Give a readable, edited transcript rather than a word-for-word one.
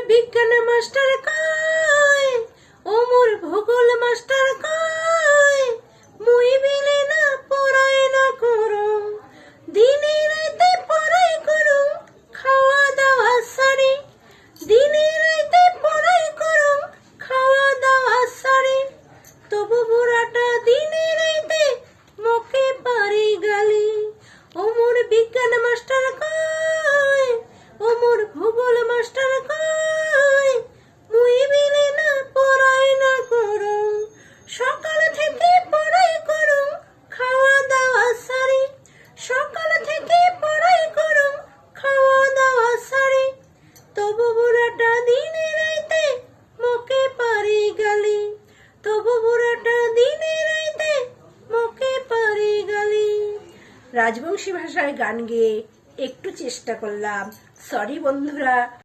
বিজ্ঞান মাস্টার কয়, ও মোর ভূগোল মাস্টার কয়, মুই বিলে না পড়াই না করো, দিনে রাইতে পড়াই করো, খাওয়া দাওয়া সারি, দিনে রাইতে পড়াই করো, খাওয়া দাওয়া সারি, তবু বুড়াটা দিনে রাইতে মুখে পারি গালি। ও মোর বিজ্ঞান মাস্টার কয়, ও মোর ভূগোল মাস্টার কয়, মুই বিলে না পড়াই না করো, সকাল থেকে পড়াই করো, খাওয়া দাওয়া সারি, সকাল থেকে পড়াই করো, খাওয়া দাওয়া সারি, তবু বুড়াটা দিনে রাইতে মুখে পারি গালি, তবু বুড়াটা দিনে রাইতে মুখে পারি গালি। রাজবংশী ভাষায় গান গেয়ে একটু চেষ্টা করলাম, সরি বন্ধুরা।